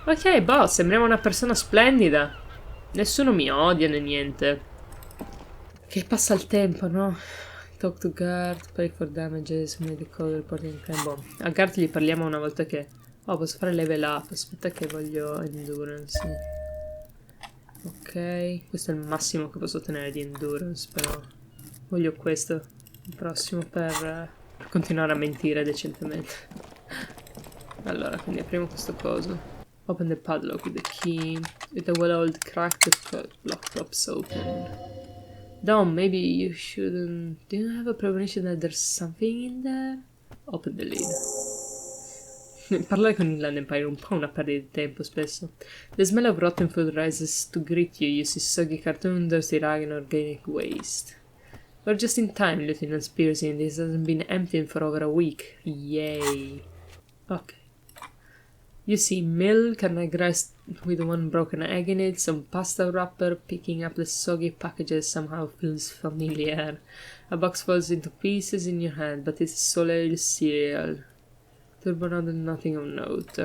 Ok, boss, sembriamo una persona splendida. Nessuno mi odia né niente. Che passa il tempo, no? Talk to guard, pay for damages, medical reporting time. Boh, a guard gli parliamo una volta che... Oh, posso fare level up. Aspetta che voglio endurance. Ok, questo è il massimo che posso ottenere di endurance, però... Voglio questo. Il prossimo per continuare a mentire decentemente. Allora, quindi apriamo questo coso. Open the padlock with the key. With a well-oiled crack, the lock pops open. Dom, maybe you shouldn't... Do you have a premonition that there's something in there? Open the lid. Parlare con il Land Empire è un po' una perdita di tempo, spesso. The smell of rotten food rises to greet you. You see soggy cartoon, dirty rag and organic waste. We're just in time, Lieutenant Spearsy, and this hasn't been emptied for over a week. Yay. Okay. You see milk and egg rice with one broken egg in it, some pasta wrapper. Picking up the soggy packages somehow feels familiar. A box falls into pieces in your hand, but it's solely cereal. Turbonado and nothing of note.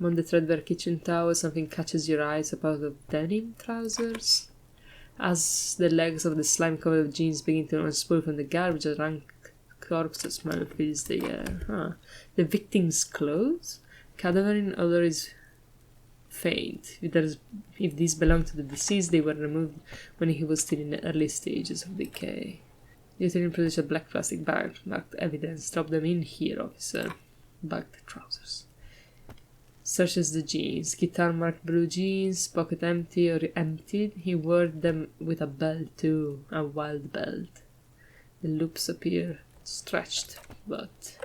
On the threadbare kitchen towel, something catches your eyes. A pair of denim trousers. As the legs of the slime-covered jeans begin to unspool from the garbage, a rank corpse smell fills the air. Huh. The victim's clothes? Cadaverine odor is faint. If these belong to the deceased, they were removed when he was still in the early stages of decay. Lieutenant produced a black plastic bag marked evidence. Drop them in here, officer. Bag the trousers. Searches the jeans. Guitar marked blue jeans, pocket empty or emptied. He wore them with a belt too, a wild belt. The loops appear stretched, but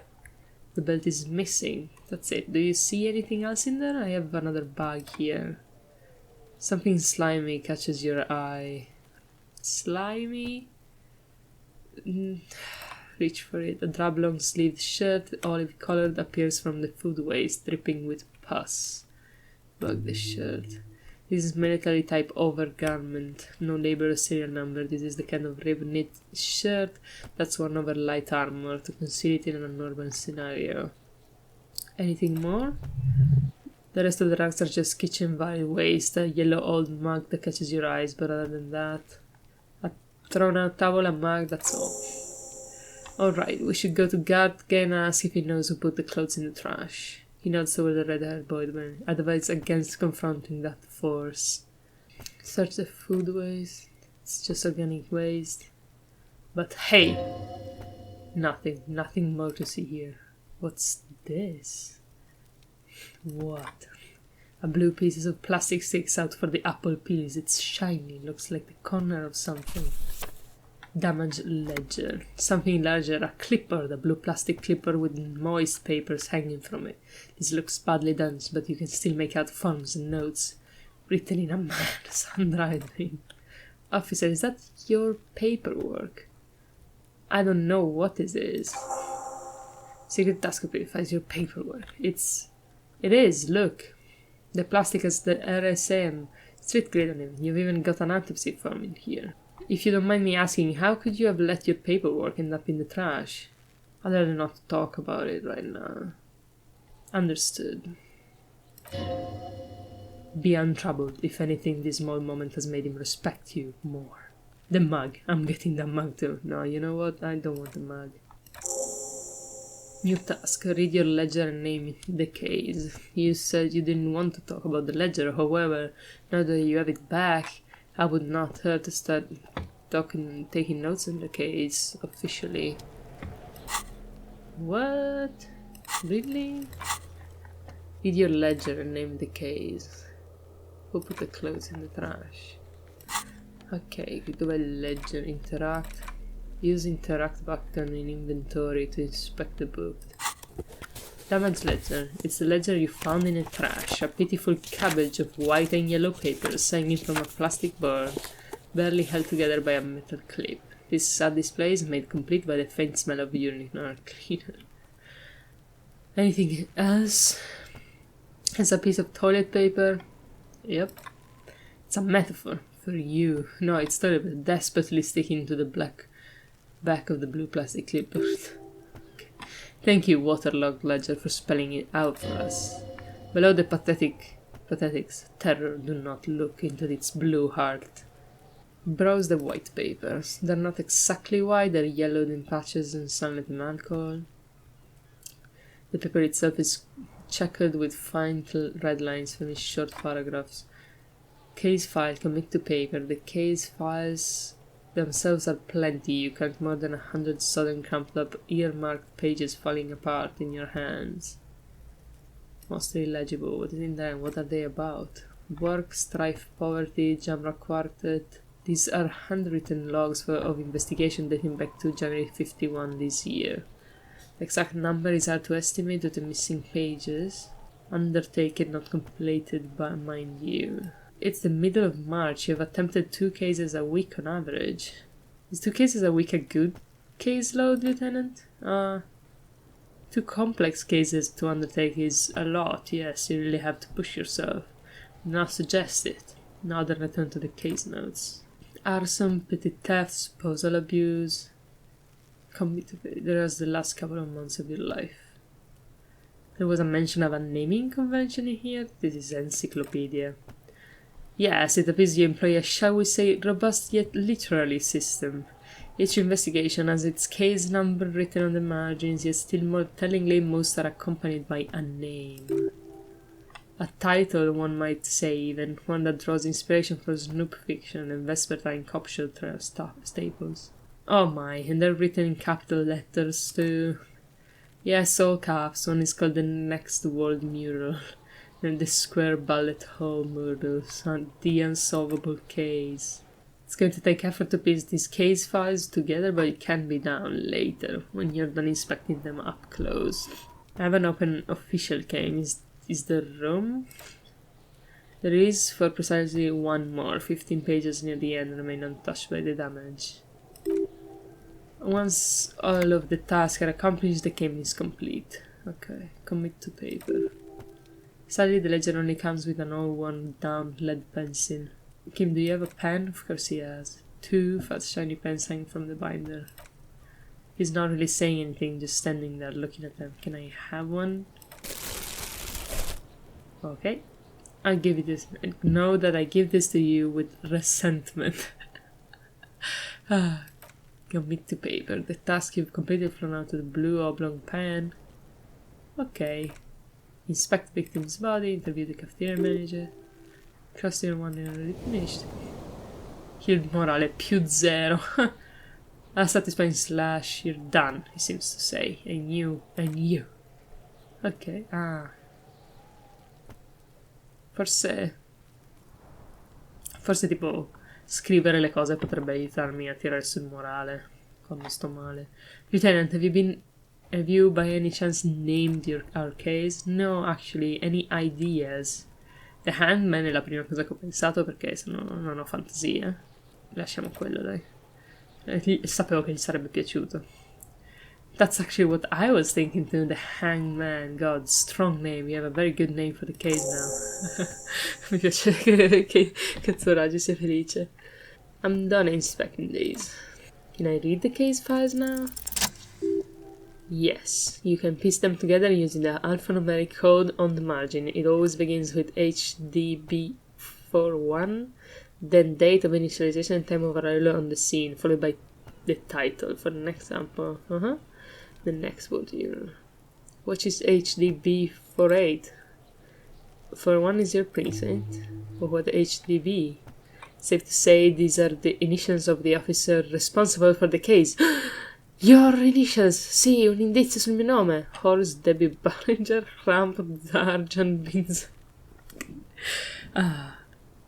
the belt is missing. That's it. Do you see anything else in there? I have another bag here. Something slimy catches your eye. Slimy? Reach for it. A drab long-sleeved shirt, olive-colored, appears from the food waste, dripping with pus. Bug the shirt. This is military-type overgarment. No label or serial number. This is the kind of rib-knit shirt that's worn over light armor to conceal it in an urban scenario. Anything more? The rest of the rags are just kitchen vile waste. A yellow old mug that catches your eyes, but other than that... A thrown-out towel, a mug, that's all. Alright, we should go to guard again and ask if he knows who put the clothes in the trash. He nods toward the red-haired boy, advised against confronting that force. Search the food waste. It's just organic waste. But hey! Nothing more to see here. What's this? What? A blue piece of plastic sticks out for the apple peels. It's shiny, looks like the corner of something. Damaged ledger. Something larger, a clipper, the blue plastic clipper with moist papers hanging from it. This looks badly done, but you can still make out forms and notes. Written in a man's handwriting. Officer, is that your paperwork? I don't know what this is. Secret task finds your paperwork. It is, look. The plastic has the RSM street grid on it. You've even got an autopsy form in here. If you don't mind me asking, how could you have let your paperwork end up in the trash? I'd rather not talk about it right now. Understood. Be untroubled. If anything, this small moment has made him respect you more. The mug. I'm getting the mug too. No, you know what? I don't want the mug. New task. Read your ledger and name the case. You said you didn't want to talk about the ledger, however, now that you have it back, I would not hurt to start taking notes on the case officially. What? Really? Read your ledger and name the case. Who put the clothes in the trash? Ok, dov'è il ledger? Interact. Use interact button in inventory to inspect the book. Damaged ledger. It's the ledger you found in a trash. A pitiful cabbage of white and yellow papers hanging from a plastic board, barely held together by a metal clip. This sad display is made complete by the faint smell of urinary cleaner. Anything else? It's a piece of toilet paper. Yep. It's a metaphor for you. No, it's toilet paper desperately sticking to the black back of the blue plastic clipboard. Thank you, waterlogged ledger, for spelling it out for us. Below the pathetics, terror, do not look into its blue heart. Browse the white papers. They're not exactly white, they're yellowed in patches and sunlit in alcohol. The paper itself is checkered with fine red lines from its short paragraphs. Case file, commit to paper. The case files themselves are plenty. You count more than 100 sudden crumpled up earmarked pages falling apart in your hands. Mostly illegible. What is in there and what are they about? Work, strife, poverty, Jamrock Quartet. These are handwritten logs of investigation dating back to January 51 this year. The exact number is hard to estimate due to missing pages. Undertaken, not completed, by mind you. It's the middle of March. You have attempted 2 cases a week on average. Is 2 cases a week a good caseload, Lieutenant? 2 complex cases to undertake is a lot, yes. You really have to push yourself. Now suggest it. Now then return to the case notes. Arson, petty thefts, postal abuse. There was the last couple of months of your life. There was a mention of a naming convention in here. This is encyclopedia. Yes, it appears you employ a, shall we say, robust yet literary system. Each investigation has its case number written on the margins, yet still more tellingly most are accompanied by a name. A title, one might say, even one that draws inspiration from snoop fiction and vespertine cop show staples. Oh my, and they're written in capital letters too. Yes, all caps. One is called the Next World Mural, and the Square Bullet Hole Murders, and the Unsolvable Case. It's going to take effort to piece these case files together, but it can be done later, when you're done inspecting them up close. I have an open official case. Is the room? There is, for precisely one more. 15 pages near the end remain untouched by the damage. Once all of the tasks are accomplished, the game is complete. Okay, commit to paper. Sadly, the ledger only comes with an all worn down lead pencil. Kim, do you have a pen? Of course he has. 2 fat shiny pens hanging from the binder. He's not really saying anything, just standing there looking at them. Can I have one? Okay. I'll give you this. Know that I give this to you with resentment. Commit to paper. The task you've completed flown out to the blue oblong pen. Okay. Inspect victim's body, interview the cafeteria manager. Cluster 1 is already finished. Healed morale +0. A satisfying slash, you're done, he seems to say. And you. Ok, Forse tipo scrivere le cose potrebbe aiutarmi a tirare sul morale quando sto male. Lieutenant, have you by any chance named our case? No, actually, any ideas? The Handman è la prima cosa che ho pensato perché se no non ho fantasia. Lasciamo quello, dai. Sapevo che gli sarebbe piaciuto. That's actually what I was thinking too, the Hangman. God, strong name. You have a very good name for the case now. Mi piace che Katsuragi sia felice. I'm done inspecting these. Can I read the case files now? Yes, you can piece them together using the alphanumeric code on the margin. It always begins with HDB41, then date of initialization and time of arrival on the scene, followed by the title. For an example, the next word here. What is HDB48? For one is your precinct. Or what HDB? Safe to say these are the initials of the officer responsible for the case. Your initials! Sì, un indizio sul mio nome. Horace Debbie Ballinger, Ramp, Darjan, Binz.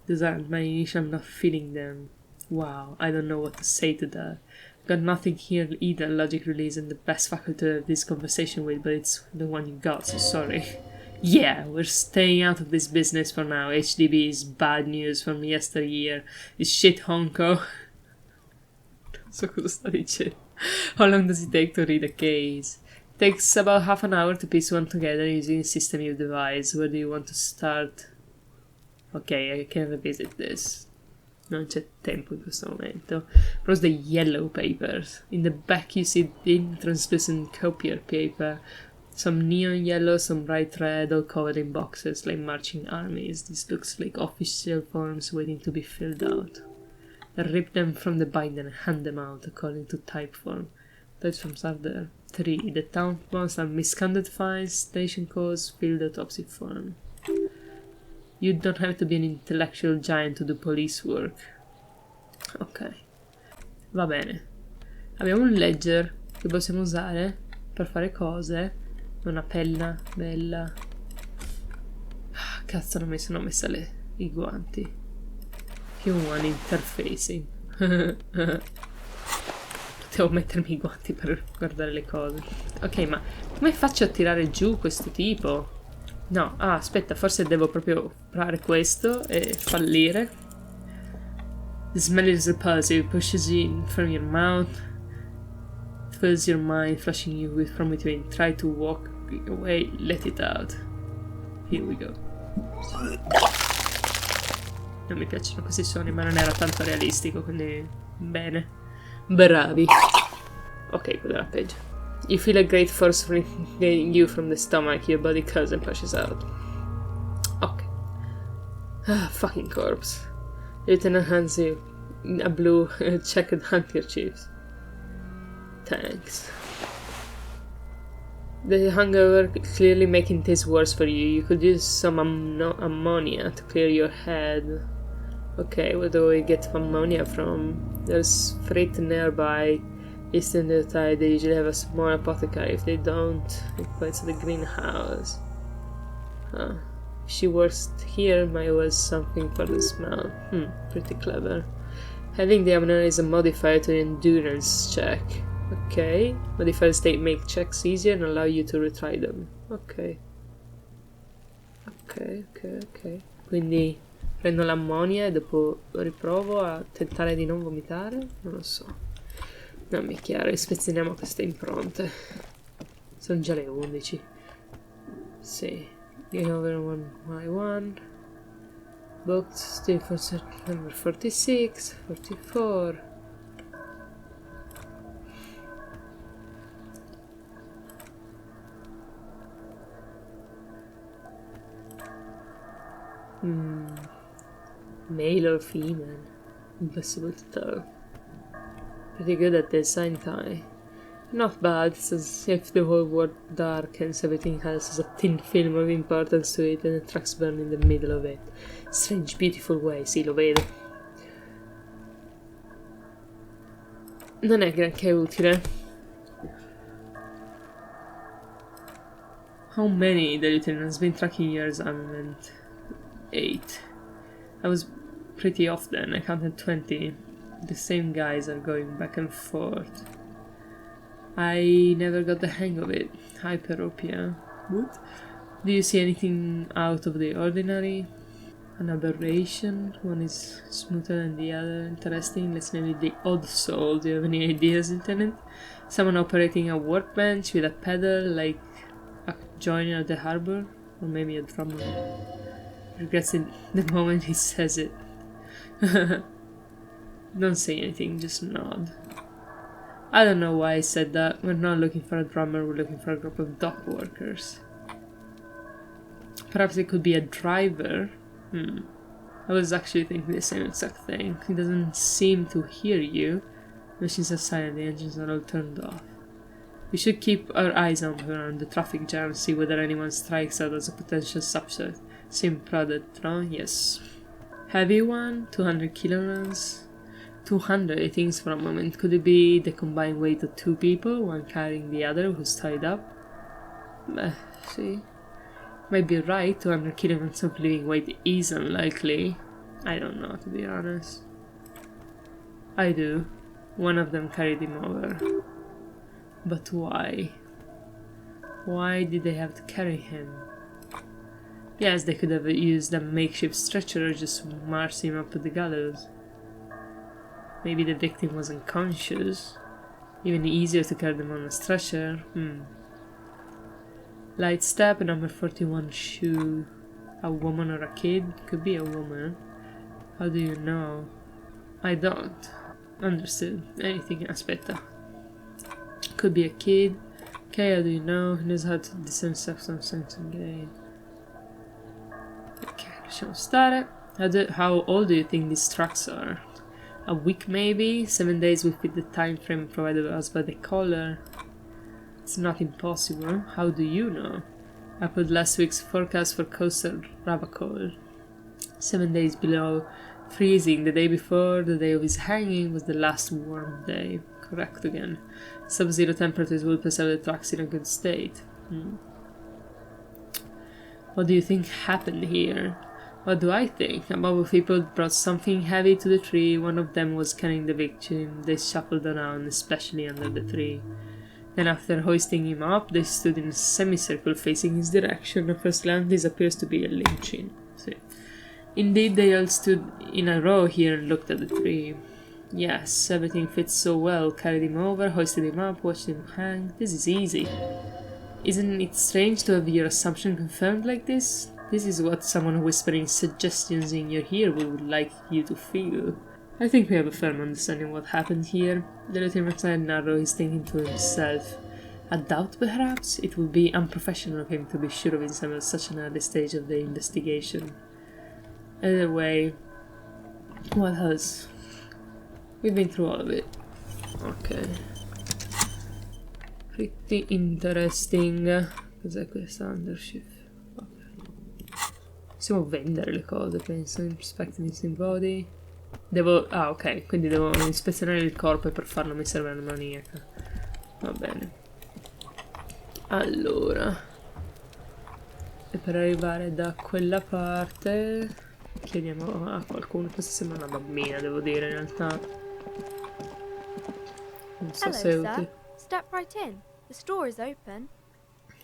Those aren't my initials, I'm not feeling them. Wow, I don't know what to say to that. Got nothing here either. Logic release and the best faculty to have this conversation with, but it's the one you got, so sorry. Yeah, we're staying out of this business for now. HDB is bad news from yesteryear. It's shit honko. So cosa sta dicendo? How long does it take to read a case? It takes about half an hour to piece one together using the system you've devised. Where do you want to start? Ok, I can revisit this. Non c'è tempo in questo momento. Browse the yellow papers. In the back you see thin translucent copier paper. Some neon yellow, some bright red, all covered in boxes like marching armies. This looks like official forms waiting to be filled out. Rip them from the binder and hand them out according to type form. Type forms are there. 3. The town forms are miscounted files, station codes, field autopsy form. You don't have to be an intellectual giant to do police work. Ok. Va bene. Abbiamo un ledger che possiamo usare per fare cose. Una penna bella. Ah, cazzo, non mi sono messa i guanti. Human interfacing. Potevo mettermi i guanti per guardare le cose. Ok, ma come faccio a tirare giù questo tipo? No, aspetta, forse devo proprio fare questo e fallire. The smell is repulsive, pushes in from your mouth, fills your mind, flushing you with from between. Try to walk away, let it out. Here we go. Non mi piacciono questi suoni, ma non era tanto realistico, quindi bene. Bravi. Ok, quello era peggio. You feel a great force getting you from the stomach, your body curls and pushes out. Ok. Fucking corpse. Lieutenant hands you a blue checkered handkerchief. Thanks. The hangover clearly making things worse for you. You could use some ammonia to clear your head. Okay, where do we get ammonia from? There's freight nearby. East in the tide, they usually have a small apothecary. If they don't, it points to the greenhouse. Huh. If she works here, might was something for the smell. Pretty clever. Having the ammonia is a modifier to the endurance check. Ok, modifiers make checks easier and allow you to retry them. Ok. Ok. Quindi prendo l'ammonia e dopo riprovo a tentare di non vomitare? Non lo so. Non mi è chiaro, ispezioniamo queste impronte. Sono già le 11. Sì. Game over 1 by 1. Booked, still for number 46, 44. Male or female? Impossible to tell. Pretty good at this, ain't I? Not bad, it's as if the whole world darkens, everything has a thin film of importance to it and the tracks burn in the middle of it. Strange, beautiful way, sì, lo vedo. Non è granché utile. How many? The lieutenant has been tracking yours armament. 8. I was pretty off then, I counted 20. The same guys are going back and forth. I never got the hang of it. Hyperopia. What? Do you see anything out of the ordinary? An aberration? One is smoother than the other. Interesting. Let's name it the odd soul. Do you have any ideas, Lieutenant? Someone operating a workbench with a pedal like a joiner at the harbor? Or maybe a drummer? Regrets it the moment he says it. Don't say anything, just nod. I don't know why I said that. We're not looking for a drummer, we're looking for a group of dock workers. Perhaps it could be a driver? I was actually thinking the same exact thing. He doesn't seem to hear you. Machines are silent, the engines are all turned off. We should keep our eyes on her on the traffic jam, see whether anyone strikes out as a potential subject. Same product, no? Yes. Heavy one? 200 kilograms? 200, I think for a moment. Could it be the combined weight of 2 people, one carrying the other who's tied up? See. Might be right, 200 kilograms of living weight is unlikely. I don't know, to be honest. I do. One of them carried him over. But why? Why did they have to carry him? Yes, they could have used a makeshift stretcher or just marched him up to the gallows. Maybe the victim was unconscious. Even easier to carry them on a stretcher. Light step, number 41 shoe. A woman or a kid? Could be a woman. How do you know? I don't. Understood. Anything, aspetta. Could be a kid Okay, how do you know? He knows how to discern substance and gain. Ok, lasciamo stare. How old do you think these trucks are? A week maybe? 7 days will fit the time frame provided us by the caller. It's not impossible. How do you know? I put last week's forecast for coastal Rabacol. 7 days below freezing. The day before, the day of his hanging, was the last warm day. Correct again. Sub-zero temperatures will preserve the trucks in a good state. What do you think happened here? What do I think? A mob of people brought something heavy to the tree. One of them was carrying the victim. They shuffled around, especially under the tree. Then after hoisting him up, they stood in a semicircle facing his direction. At first glance, this appears to be a lynching. See. Indeed, they all stood in a row here and looked at the tree. Yes, everything fits so well. Carried him over, hoisted him up, watched him hang. This is easy. Isn't it strange to have your assumption confirmed like this? This is what someone whispering suggestions in your ear would like you to feel. I think we have a firm understanding of what happened here. The lieutenant narrowed his thinking to himself. A doubt, perhaps? It would be unprofessional of him to be sure of himself at such an early stage of the investigation. Either way, what else? We've been through all of it. Ok. Pretty interesting. Cos'è questa undershift? Possiamo vendere le cose, penso. Inspect missing body. Devo... Ah, ok. Quindi devo ispezionare il corpo e per farlo mi serve una maniaca. Va bene. Allora. E per arrivare da quella parte... Chiediamo a qualcuno. Questa sembra una bambina, devo dire, in realtà. Non so se è utile. Step right in. The store is open.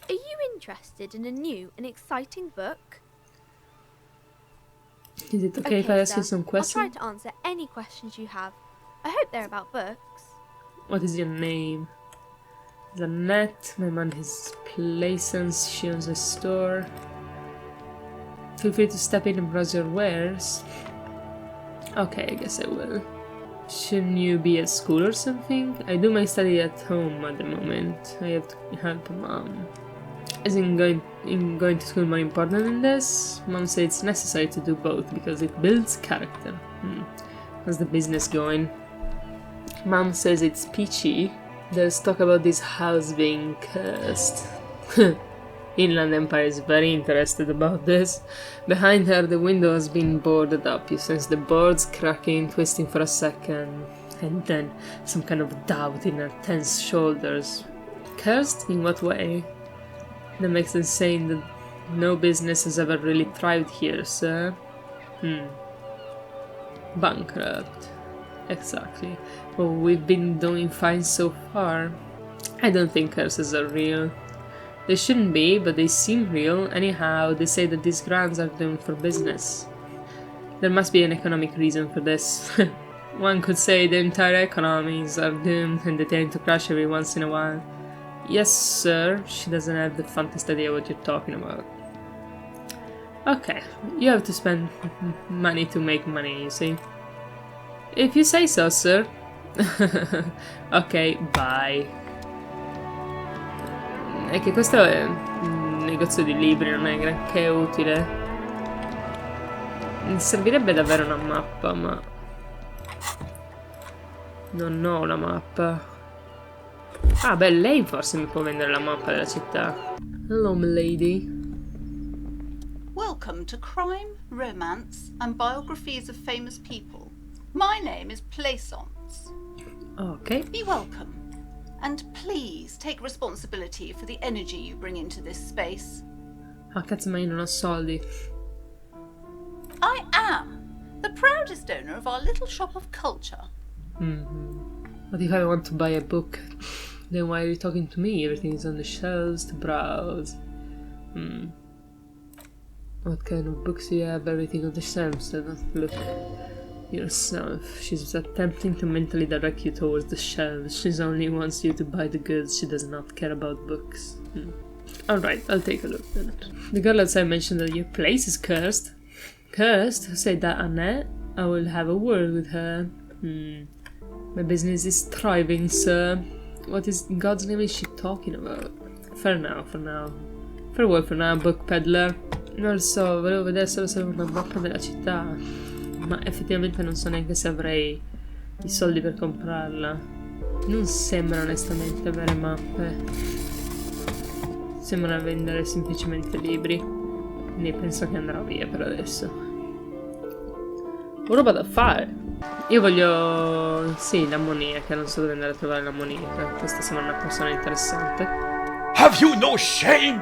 Are you interested in a new and exciting book? Is it okay if I ask you some I'll questions? try to answer any questions you have. I hope they're about books. What is your name? Annette. My man has license. She owns a store. Feel free to step in and browse your wares. Okay, I guess I will. Shouldn't you be at school or something? I do my study at home at the moment. I have to help Mom. Isn't going to school more important than this? Mom says it's necessary to do both because it builds character. How's the business going? Mom says it's peachy. There's talk about this house being cursed. Inland Empire is very interested about this. Behind her, the window has been boarded up. You sense the boards cracking, twisting for a second, and then some kind of doubt in her tense shoulders. Cursed? In what way? That makes them saying that no business has ever really thrived here, sir. Bankrupt. Exactly. Well, we've been doing fine so far. I don't think curses are real. They shouldn't be, but they seem real. Anyhow, they say that these grounds are doomed for business. There must be an economic reason for this. One could say the entire economies are doomed and they tend to crash every once in a while. Yes, sir. She doesn't have the faintest idea what you're talking about. Okay, you have to spend money to make money, you see. If you say so, sir. Ok, bye. È che questo è un negozio di libri, non è granché utile. Mi servirebbe davvero una mappa, ma... non ho una mappa. Ah, beh, lei forse mi può vendere la mappa della città. Hello, milady. Welcome to Crime, Romance and Biographies of Famous People. My name is Plaisance. Ok. Be welcome. And please take responsibility for the energy you bring into this space. Ah, cazzo, ma io non ho soldi. I am the proudest owner of our little shop of culture. What if I want to buy a book? Then why are you talking to me? Everything is on the shelves to browse. What kind of books do you have? Everything on the shelves. Look yourself. She's attempting to mentally direct you towards the shelves. She only wants you to buy the goods. She does not care about books. Alright, I'll take a look then. The girl outside mentioned that your place is cursed. Cursed? Who said that, Annette? I will have a word with her. My business is thriving, sir. What is in God's name is she talking about? For now. Farewell for now, book peddler. Non lo so, volevo vedere solo se avevo una mappa della città. Ma effettivamente non so neanche se avrei i soldi per comprarla. Non sembra onestamente avere mappe. Sembra vendere semplicemente libri. Quindi penso che andrò via per adesso. Ho roba da fare. Io voglio... sì, l'ammoniaca. Non so dove andare a trovare l'ammoniaca. Questa sembra una persona interessante. Have you no shame?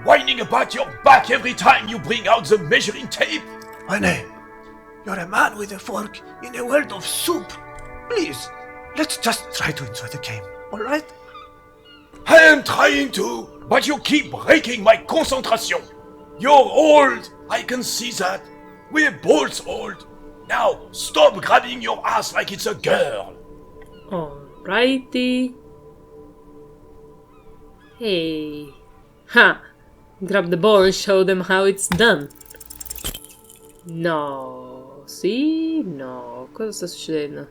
Whining about your back every time you bring out the measuring tape? My name. You're a man with a fork in a world of soup. Please, let's just try to enjoy the game, alright? I am trying to, but you keep breaking my concentration. You're old, I can see that. We're both old. Now, stop grabbing your ass like it's a girl. Alrighty. Hey. Ha! Grab the ball and show them how it's done. No. Sì? No. Cosa sta succedendo?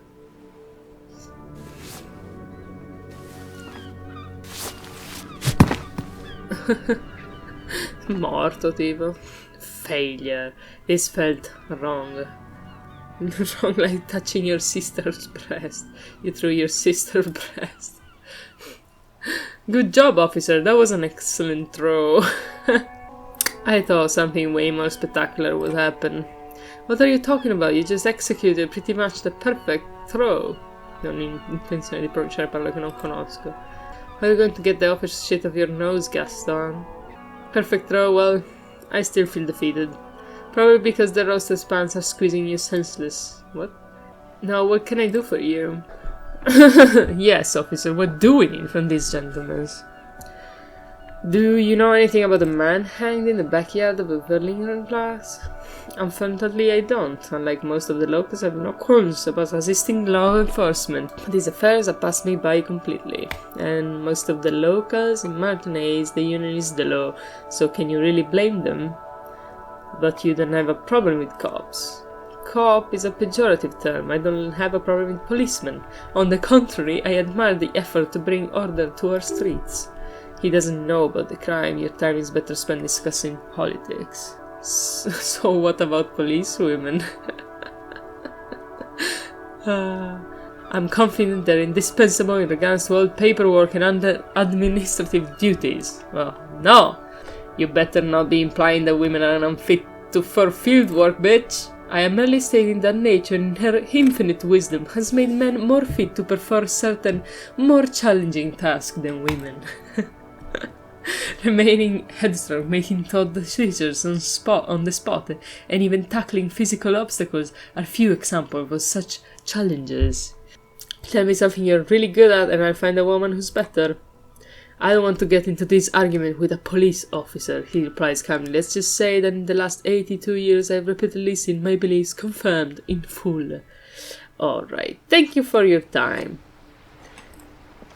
Morto, tipo. Failure. This felt wrong. Wrong like touching your sister's breast. You threw your sister's breast. Good job, officer. That was an excellent throw. I thought something way more spectacular would happen. What are you talking about? You just executed pretty much the perfect throw. Non ho intenzione di pronunciare parole che non conosco. Are you going to get the officer's shit off your nose, Gaston? Perfect throw? Well, I still feel defeated. Probably because the roasted pants are squeezing you senseless. What? Now, what can I do for you? Yes, officer, what do we need from these gentlemen? Do you know anything about a man hanged in the backyard of a Burlington class? Unfortunately, I don't. Unlike most of the locals, I have no qualms about assisting law enforcement. These affairs have passed me by completely. And most of the locals in Martinez, the union is the law, so can you really blame them? But you don't have a problem with cops. Cop is a pejorative term. I don't have a problem with policemen. On the contrary, I admire the effort to bring order to our streets. He doesn't know about the crime. Your time is better spent discussing politics. So what about policewomen? I'm confident they're indispensable in regards to all paperwork and administrative duties. Well, no! You better not be implying that women are unfit for field work, bitch! I am merely stating that nature, in her infinite wisdom, has made men more fit to perform certain more challenging tasks than women. Remaining headstrong, making thought decisions on the spot, and even tackling physical obstacles are few examples of such challenges. Tell me something you're really good at and I'll find a woman who's better. I don't want to get into this argument with a police officer, he replies calmly. Let's just say that in the last 82 years I've repeatedly seen my beliefs confirmed in full. Alright, thank you for your time.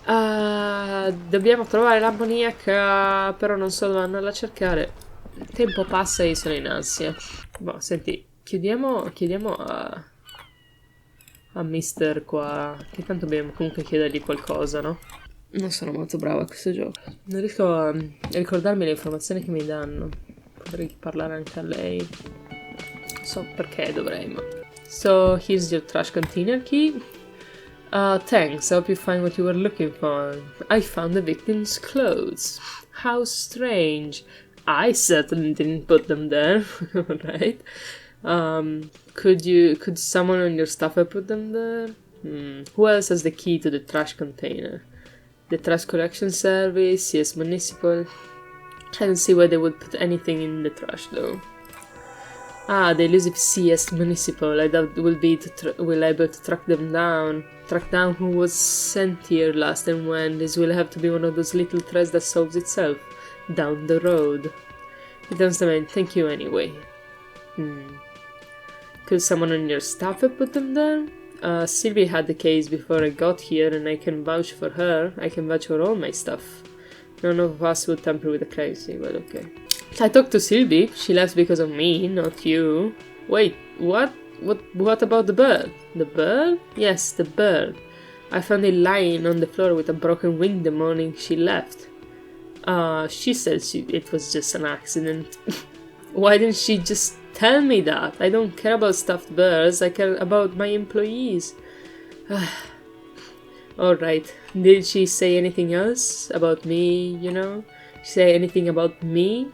Dobbiamo trovare l'ammoniaca, però non so dove andarla a cercare. Il tempo passa e io sono in ansia. Boh, senti, chiediamo a Mister qua, che tanto dobbiamo comunque chiedergli qualcosa, no? Non sono molto brava a questo gioco. Non riesco a ricordarmi le informazioni che mi danno. Potrei parlare anche a lei. Non so perché dovrei, ma... So, here's your trash container key. Thanks. I hope you find what you were looking for. I found the victim's clothes. How strange. I certainly didn't put them there. Right? Could someone on your staff have put them there? Who else has the key to the trash container? The trash collection service, yes, municipal. I don't see why they would put anything in the trash though. Ah, the elusive CS municipal. I doubt we'll be able to track down who was sent here last and when. This will have to be one of those little threads that solves itself down the road. It does the man. Thank you anyway. Could someone on your staff have put them there? Sylvie had the case before I got here and I can vouch for her. I can vouch for all my stuff. None of us would tamper with the crazy, but okay. I talked to Sylvie. She left because of me, not you. Wait, what? What about the bird? The bird? Yes, the bird. I found it lying on the floor with a broken wing the morning she left. She said it was just an accident. Why didn't she just tell me that? I don't care about stuffed birds, I care about my employees. Alright, did she say anything else about me, you know? Say anything about me?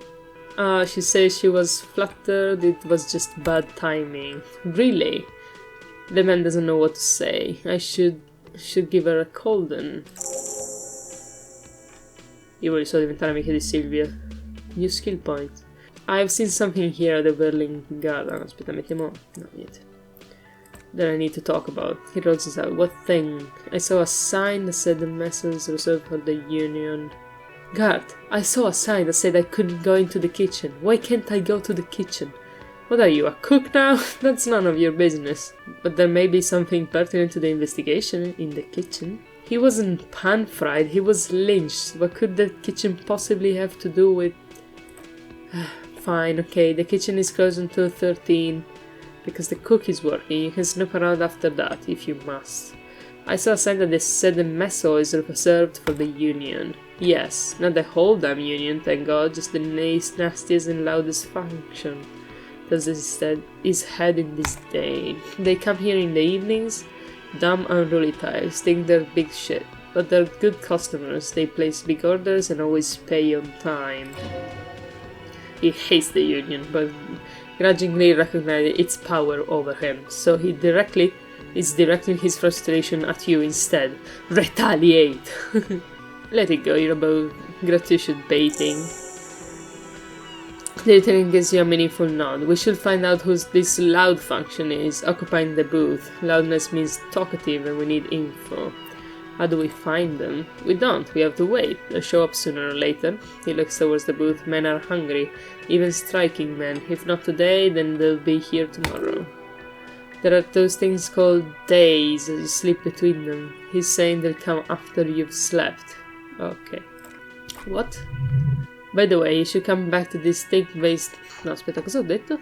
She says she was flattered, it was just bad timing. Really? The man doesn't know what to say. I should give her a call then. Io voglio solo diventare amica di Silvia. New skill point. I've seen something here at the Whirling Garden. Aspetta, mettiamo... no, niente. That I need to talk about. He rolls his out. What thing? I saw a sign that said the message is reserved for the Union. Guard, I saw a sign that said I couldn't go into the kitchen. Why can't I go to the kitchen? What are you, a cook now? That's none of your business. But there may be something pertinent to the investigation in the kitchen. He wasn't pan-fried, he was lynched. What could the kitchen possibly have to do with... Fine, okay, the kitchen is closed until 13. Because the cook is working, you can snoop around after that, if you must. I saw a sign that said the mess hall is reserved for the Union. Yes, not the whole damn Union, thank God, just the nastiest and loudest function. Does his head in this day. They come here in the evenings, dumb unruly types, think they're big shit. But they're good customers, they place big orders and always pay on time. He hates the Union, but grudgingly recognizes its power over him, so he is directing his frustration at you instead. Retaliate! Let it go, you're about gratuitous baiting. The lieutenant gives you a meaningful nod. We should find out who this loud function is, occupying the booth. Loudness means talkative and we need info. How do we find them? We don't, we have to wait. They'll show up sooner or later. He looks towards the booth. Men are hungry, even striking men. If not today, then they'll be here tomorrow. There are those things called days, as you sleep between them. He's saying they'll come after you've slept. Okay. What? By the way, you should come back to this thing-based... No, aspetta, cosa ho detto?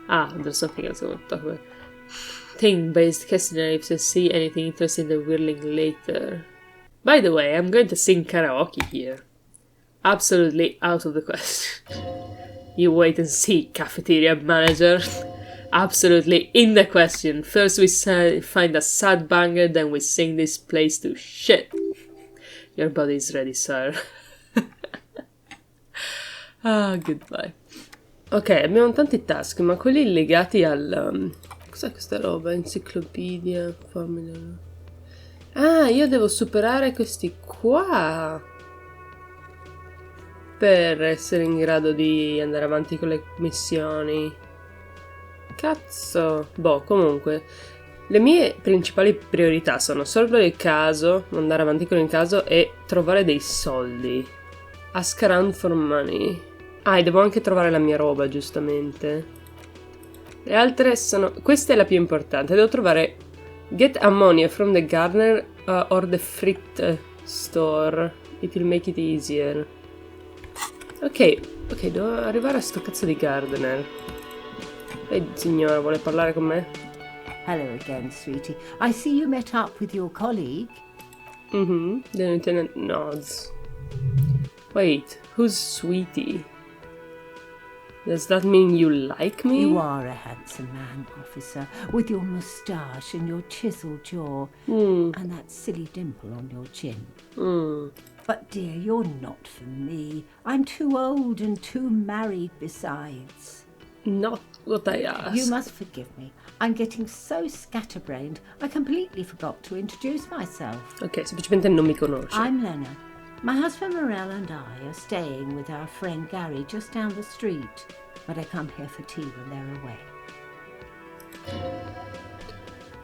Ah, there's something else I want to talk about. Thing-based questionnaire if you see anything interesting in the whirling later. By the way, I'm going to sing karaoke here. Absolutely out of the question. You wait and see, cafeteria manager. Absolutely in the question. First we find a sad banger, then we sing this place to shit. Your body is ready, sir. Ah, goodbye. Ok, abbiamo tanti task, ma quelli legati al... cos'è questa roba? Enciclopedia, formula... Ah, io devo superare questi qua! Per essere in grado di andare avanti con le missioni. Cazzo! Boh, comunque... Le mie principali priorità sono risolvere il caso, andare avanti con il caso e trovare dei soldi. Ask around for money. Ah, e devo anche trovare la mia roba, giustamente. Le altre sono... Questa è la più importante. Devo trovare... Get ammonia from the gardener or the frit store. It will make it easier. Ok, devo arrivare a sto cazzo di gardener. Ehi, signora, vuole parlare con me? Hello again, sweetie. I see you met up with your colleague. The lieutenant nods. Wait, who's Sweetie? Does that mean you like me? You are a handsome man, officer, with your moustache and your chiseled jaw, and that silly dimple on your chin. But dear, you're not for me. I'm too old and too married besides. Not what I asked. You must forgive me. I'm getting so scatterbrained, I completely forgot to introduce myself. Ok, semplicemente non mi conosce. I'm Lena. My husband Morel and I are staying with our friend Gary just down the street, but I come here for tea when they're away.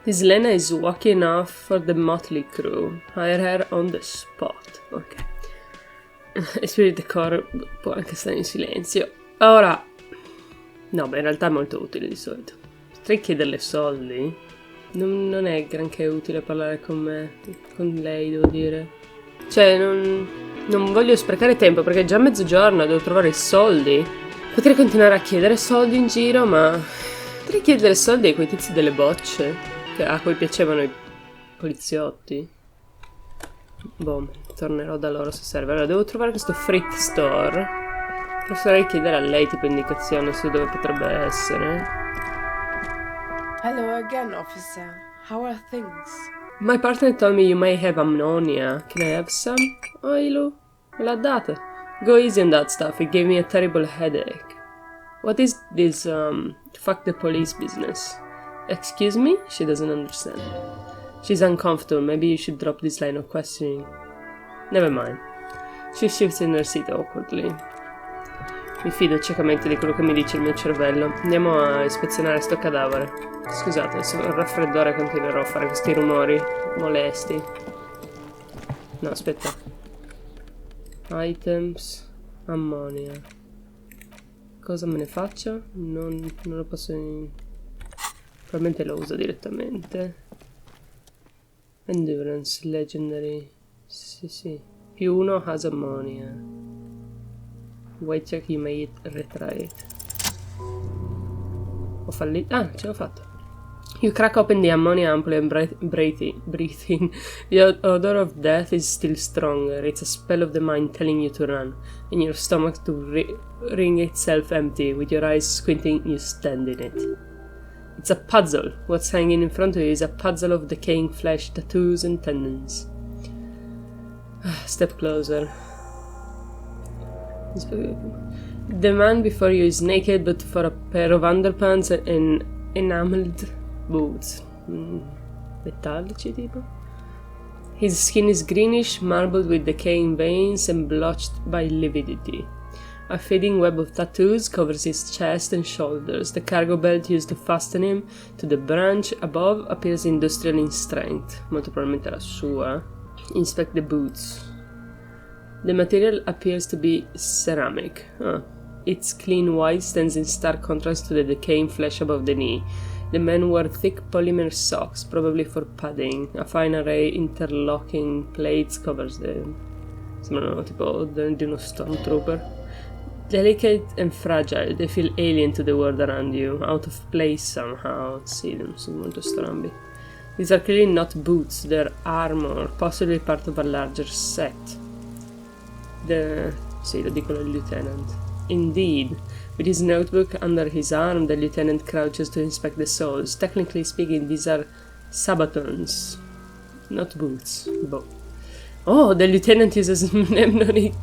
This Lena is walking off for the motley crew. Hire her on the spot. Ok. E Spirit Decor può anche stare in silenzio. Ora... No, beh, in realtà è molto utile di solito. Potrei chiederle soldi? Non è granché utile parlare con me. Con lei, devo dire. Cioè, non voglio sprecare tempo perché è già mezzogiorno, devo trovare i soldi. Potrei continuare a chiedere soldi in giro, ma... Potrei chiedere soldi a quei tizi delle bocce, a cui piacevano i poliziotti. Boh, tornerò da loro se serve. Allora, devo trovare questo Freight Store. Potrei chiedere a lei tipo indicazione su dove potrebbe essere. Hello again, officer. How are things? My partner told me you may have ammonia. Can I have some? Oh, Ilu, me l'ha data. Go easy on that stuff. It gave me a terrible headache. What is this, fuck the police business? Excuse me? She doesn't understand. She's uncomfortable. Maybe you should drop this line of questioning. Never mind. She shifts in her seat awkwardly. Mi fido ciecamente di quello che mi dice il mio cervello. Andiamo a ispezionare sto cadavere. Scusate, sul raffreddore continuerò a fare questi rumori molesti. No, aspetta. Items. Ammonia. Cosa me ne faccio? Non lo posso... Probabilmente lo uso direttamente. Endurance, Legendary. Sì. Più 1 has ammonia. Wait check, you may retry it. Ho fallito. Ah, ce l'ho fatto. You crack open the ammonia ampoule and breathe in. The odor of death is still stronger. It's a spell of the mind telling you to run, and your stomach to wring itself empty. With your eyes squinting, you stand in it. It's a puzzle. What's hanging in front of you is a puzzle of decaying flesh, tattoos, and tendons. Step closer. The man before you is naked, but for a pair of underpants and enameled boots. Metallici, tipo? His skin is greenish, marbled with decaying veins and blotched by lividity. A fading web of tattoos covers his chest and shoulders. The cargo belt used to fasten him to the branch above appears industrial in strength. Molto probabilmente la sua. Inspect the boots. The material appears to be ceramic. Its clean white stands in stark contrast to the decaying flesh above the knee. The man wore thick polymer socks, probably for padding. A fine array interlocking plates covers them. Sembrano tipo di uno stormtrooper. Delicate and fragile, they feel alien to the world around you, out of place somehow. Sì, sono molto strambi. These are clearly not boots, they're armor, possibly part of a larger set. Sì, lo dicono il lieutenant. Indeed. With his notebook under his arm, the lieutenant crouches to inspect the soles. Technically speaking, these are sabatons, not boots. Oh, the lieutenant uses mnemonic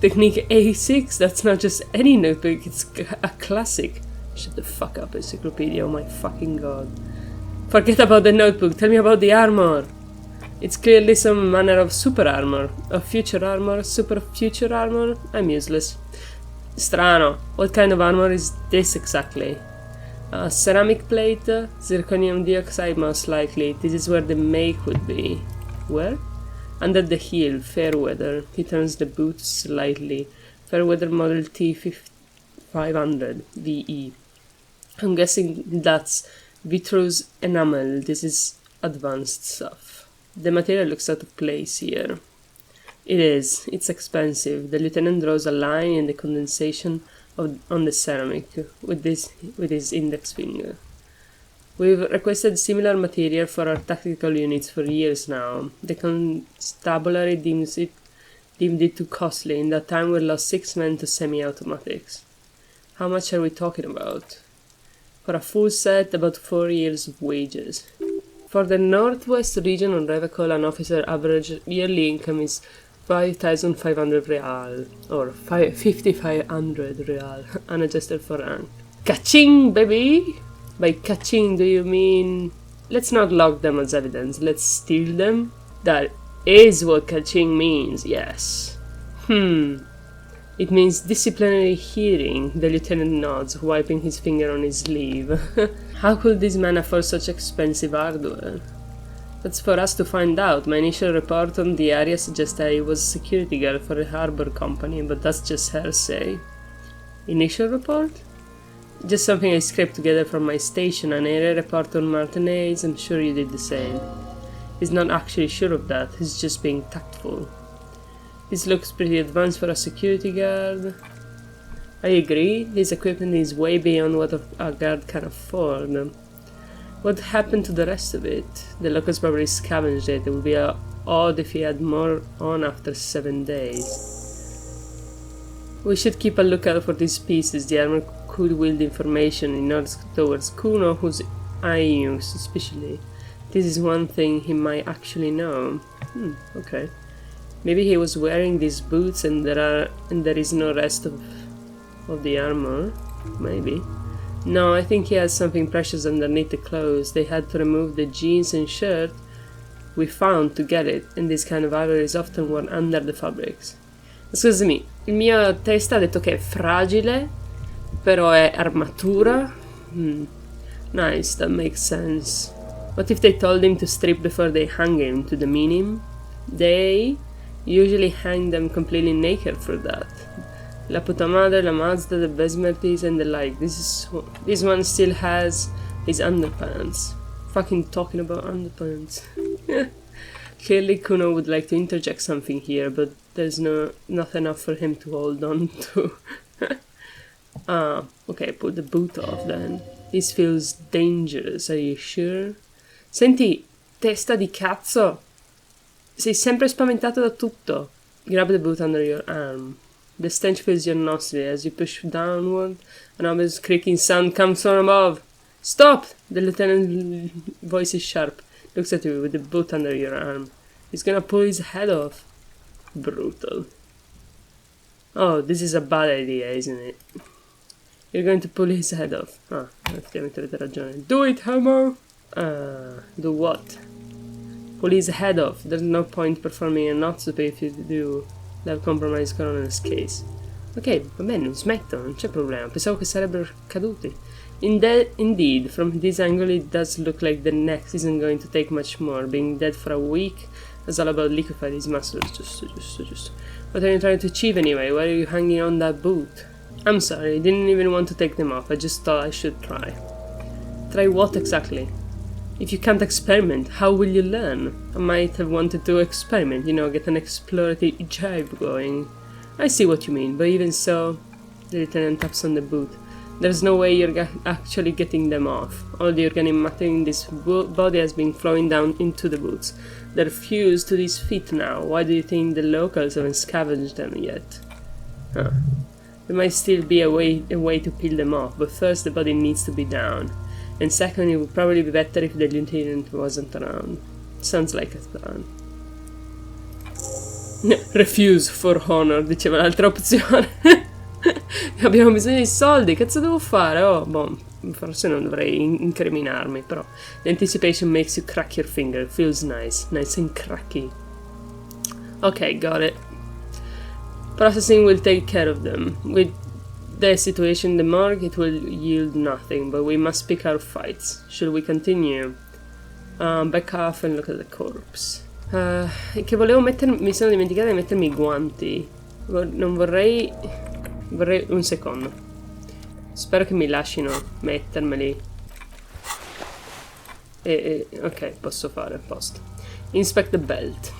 technique A6. That's not just any notebook, it's a classic. Shut the fuck up, encyclopedia, oh my fucking god. Forget about the notebook, tell me about the armor. It's clearly some manner of super armor. Of future armor, super future armor? I'm useless. Strano. What kind of armor is this exactly? A ceramic plate? Zirconium dioxide most likely. This is where the make would be. Where? Under the heel, Fairweather. He turns the boot slightly. Fairweather model T500 VE. I'm guessing that's vitreous enamel. This is advanced stuff. The material looks out of place here. It is. It's expensive. The lieutenant draws a line in the condensation on the ceramic with his index finger. We've requested similar material for our tactical units for years now. The constabulary deemed it too costly. In that time we lost 6 men to semi-automatics. How much are we talking about? For a full set, about 4 years of wages. For the Northwest region on Revecol, an officer average yearly income is 5,500 real, or 5,500 real, unadjusted for rank. Kaching, baby! By kaching, do you mean... Let's not log them as evidence, let's steal them? That is what kaching means, yes. It means disciplinary hearing, the lieutenant nods, wiping his finger on his sleeve. How could this man afford such expensive hardware? That's for us to find out. My initial report on the area suggests I was security guard for a harbor company, but that's just hearsay. Initial report? Just something I scraped together from my station, an area report on Martinez. I'm sure you did the same. He's not actually sure of that, he's just being tactful. This looks pretty advanced for a security guard. I agree, his equipment is way beyond what a guard can afford. What happened to the rest of it? The locals probably scavenged it. It would be a odd if he had more on after 7 days. We should keep a lookout for these pieces. The armor could wield information in order towards Kuno, who's eyeing you suspiciously. This is one thing he might actually know. Okay. Maybe he was wearing these boots and there is no rest of the armor. Maybe. No, I think he has something precious underneath the clothes. They had to remove the jeans and shirt we found to get it, and this kind of armor is often worn under the fabrics. Scusami, il mio testa ha detto che è fragile, però è armatura? Nice, that makes sense. What if they told him to strip before they hung him to demean him? They usually hang them completely naked for that. La puta madre, la Mazda, the Besmertis and the like. This one still has his underpants. Fucking talking about underpants. Clearly Kuno would like to interject something here, but there's not enough for him to hold on to. Okay, put the boot off then. This feels dangerous, are you sure? Senti, testa di cazzo! Sei sempre spaventato da tutto. Grab the boot under your arm. The stench fills your nostrils as you push downward. An obvious creaking sound comes from above. Stop! The lieutenant's voice is sharp. Looks at you with the boot under your arm. He's gonna pull his head off. Brutal. Oh, this is a bad idea, isn't it? You're going to pull his head off. Effettivamente avete ragione. Do it, Homo! Do what? Pull his head off. There's no point performing a not super if you do. They'll compromise Coroner's case. Ok, va bene, non smetto, non c'è problema. Pensavo che sarebbero caduti. Indeed, from this angle it does look like the next isn't going to take much more. Being dead for a week is all about liquefy his muscles. Just. What are you trying to achieve anyway? Why are you hanging on that boot? I'm sorry, I didn't even want to take them off. I just thought I should try. Try what exactly? If you can't experiment, how will you learn? I might have wanted to experiment, get an explorative jibe going. I see what you mean, but even so... The lieutenant taps on the boot. There's no way you're actually getting them off. All the organic matter in this body has been flowing down into the boots. They're fused to these feet now. Why do you think the locals haven't scavenged them yet? There might still be a way to peel them off, but first the body needs to be down. And second, it would probably be better if the lieutenant wasn't around. Sounds like a plan. Refuse for honor, diceva l'altra opzione. Abbiamo bisogno di soldi, cazzo devo fare? Oh, boh, forse non dovrei incriminarmi, però. The anticipation makes you crack your finger. Feels nice. Nice and cracky. Okay, got it. Processing will take care of them. With the situation in the morgue, it will yield nothing, but we must pick our fights. Should we continue? Back off and look at the corpse. Che volevo mettermi... Mi sono dimenticata di mettermi i guanti. Non vorrei... Vorrei un secondo. Spero che mi lasciino mettermeli. Ok, posso fare, posto. Inspect the belt.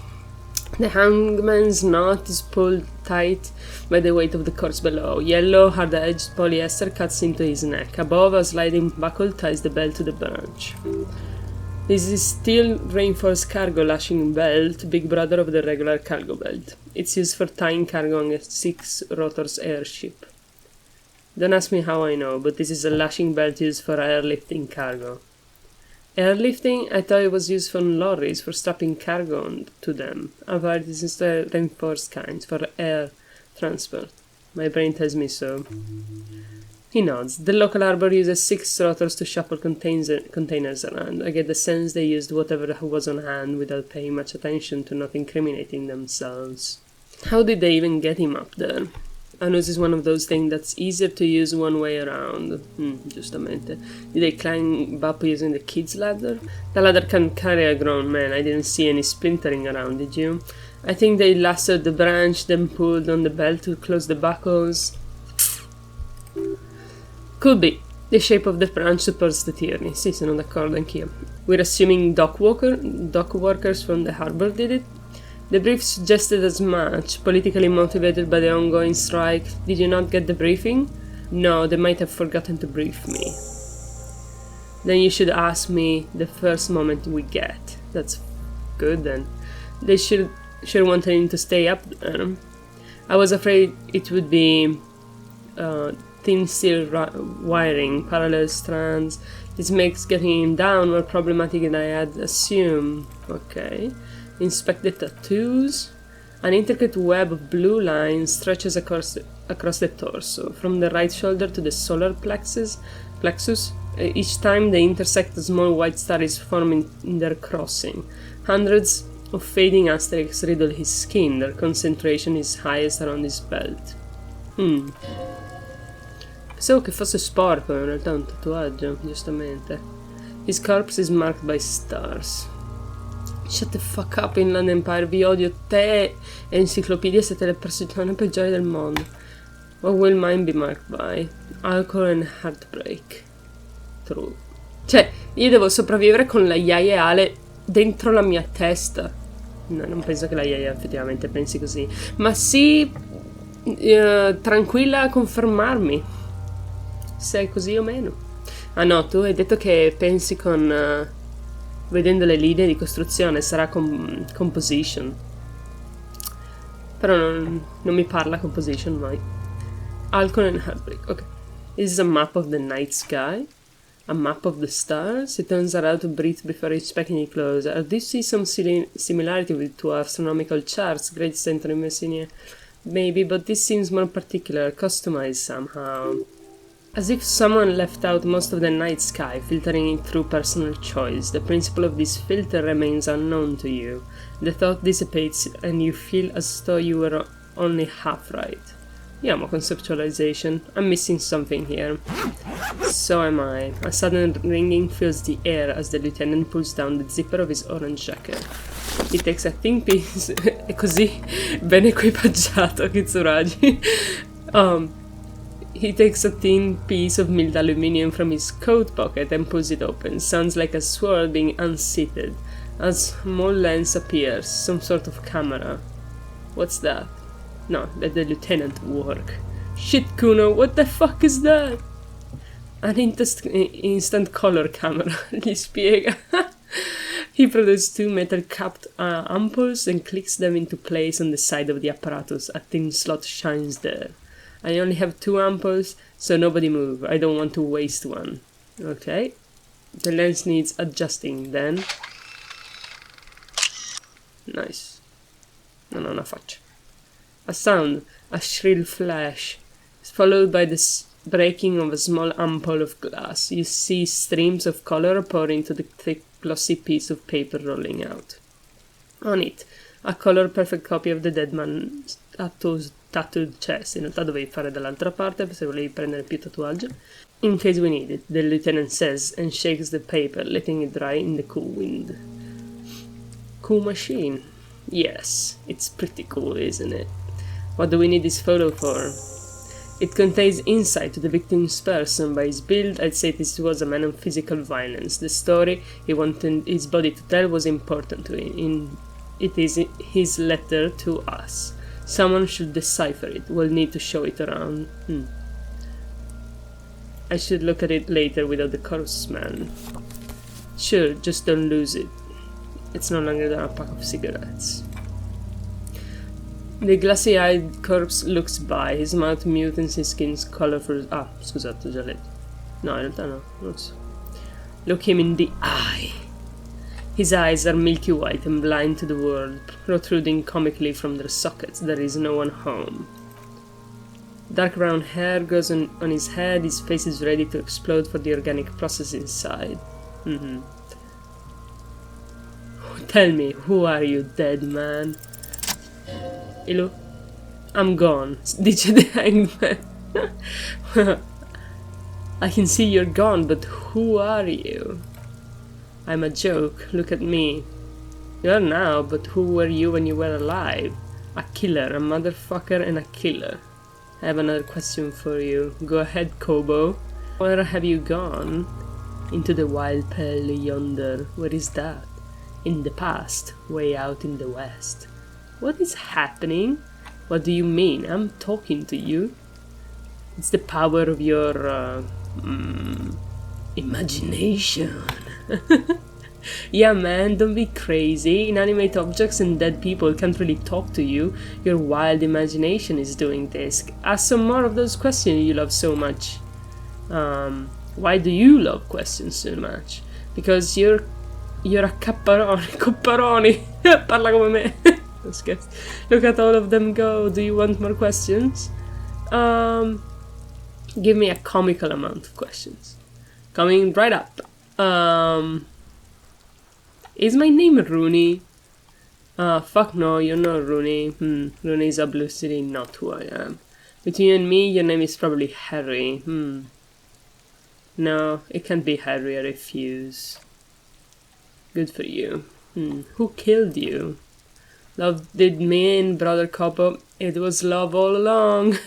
The hangman's knot is pulled tight by the weight of the corpse below. Yellow, hard-edged polyester cuts into his neck. Above, a sliding buckle ties the belt to the branch. This is steel reinforced cargo lashing belt, big brother of the regular cargo belt. It's used for tying cargo on a 6-rotors airship. Don't ask me how I know, but this is a lashing belt used for airlifting cargo. Airlifting? I thought it was used for lorries, for strapping cargo to them. I've heard this is the reinforced kind, for air transport. My brain tells me so. He nods. The local harbor uses 6 rotors to shuffle containers around. I get the sense they used whatever was on hand without paying much attention to not incriminating themselves. How did they even get him up there? I know this is one of those things that's easier to use one way around. Giustamente. Did they climb up using the kid's ladder? The ladder can carry a grown man. I didn't see any splintering around, did you? I think they lassoed the branch, then pulled on the belt to close the buckles. Could be. The shape of the branch supports the tierney. Sì, sono d'accordo anch'io. We're assuming dock workers from the harbor did it? The brief suggested as much, politically motivated by the ongoing strike. Did you not get the briefing? No, they might have forgotten to brief me. Then you should ask me the first moment we get. That's good then. They sure wanted him to stay up there. I was afraid it would be thin steel wiring, parallel strands. This makes getting him down more problematic than I had assumed. Okay. Inspect the tattoos. An intricate web of blue lines stretches across the torso, from the right shoulder to the solar plexus. Each time they intersect, a small white star is forming in their crossing. Hundreds of fading asterisks riddle his skin. Their concentration is highest around his belt. Pensavo che fosse sporco, in realtà è un tatuaggio, giustamente. His corpse is marked by stars. Shut the fuck up, Inland Empire, vi odio. Te e Enciclopedia siete le persone peggiori del mondo. What will mine be marked by? Alcohol and heartbreak. True. Cioè, io devo sopravvivere con la Yaya Ale dentro la mia testa. No, non penso che la Yaya effettivamente pensi così. Ma sì, tranquilla a confermarmi se è così o meno. Ah no, tu hai detto che pensi con... vedendo le linee di costruzione sarà composition. Però non mi parla composition mai. Alcohol and heartbreak, ok. This is a map of the night sky. A map of the stars. It turns out to breathe before inspecting it closer. I do see some similarity with two astronomical charts. Great center in Messinia. Maybe, but this seems more particular, customized somehow. As if someone left out most of the night sky, filtering it through personal choice. The principle of this filter remains unknown to you. The thought dissipates and you feel as though you were only half right. Yeah, more conceptualization. I'm missing something here. So am I. A sudden ringing fills the air as the lieutenant pulls down the zipper of his orange jacket. He takes a thin piece... È così ben equipaggiato, Kitsuragi. He takes a thin piece of milled aluminium from his coat pocket and pulls it open. Sounds like a sword being unseated. A small lens appears, some sort of camera. What's that? No, let the lieutenant work. Shit, Kuno, what the fuck is that? An instant color camera, gli spiega. He produces two metal-capped ampoules and clicks them into place on the side of the apparatus. A thin slot shines there. I only have 2 ampoules, so nobody move. I don't want to waste one. Okay. The lens needs adjusting then. Nice. Non ho una faccia. A sound, a shrill flash, followed by the breaking of a small ampoule of glass. You see streams of color pour into the thick, glossy piece of paper rolling out. On it, a color-perfect copy of the dead man's tattooed chest. In realtà dovevi fare dall'altra parte se volevi prendere più tatuaggi. In case we need it, the lieutenant says, and shakes the paper, letting it dry in the cool wind. Cool machine. Yes, it's pretty cool, isn't it? What do we need this photo for? It contains insight to the victim's person. By his build, I'd say this was a man of physical violence. The story he wanted his body to tell was important to him. It is his letter to us. Someone should decipher it. We'll need to show it around. I should look at it later without the corpse man. Sure, just don't lose it. It's no longer than a pack of cigarettes. The glassy-eyed corpse looks by, his mouth mute and his skin's colorful... Ah, scusate, ho già letto. No, in realtà no, non so. Look him in the eye. His eyes are milky white and blind to the world, protruding comically from their sockets. There is no one home. Dark brown hair goes on his head, his face is ready to explode for the organic process inside. Tell me, who are you, dead man? Hello? I'm gone, dice the hangman. I can see you're gone, but who are you? I'm a joke, look at me. You are now, but who were you when you were alive? A killer, a motherfucker and a killer. I have another question for you. Go ahead, Kobo. Where have you gone? Into the wild pale yonder. Where is that? In the past, way out in the west. What is happening? What do you mean? I'm talking to you. It's the power of your, imagination. Yeah, man, don't be crazy. Inanimate objects and dead people can't really talk to you. Your wild imagination is doing this. Ask some more of those questions you love so much. Why do you love questions so much? Because you're a capparoni. Parla come me. No, scherzo. Look at all of them go. Do you want more questions? Give me a comical amount of questions. Coming right up. Is my name Rooney? Fuck no, you're not Rooney. Rooney is obviously not who I am. Between you and me, your name is probably Harry. No, it can't be Harry, I refuse. Good for you. Who killed you? Love did me in, brother Coppo. It was love all along.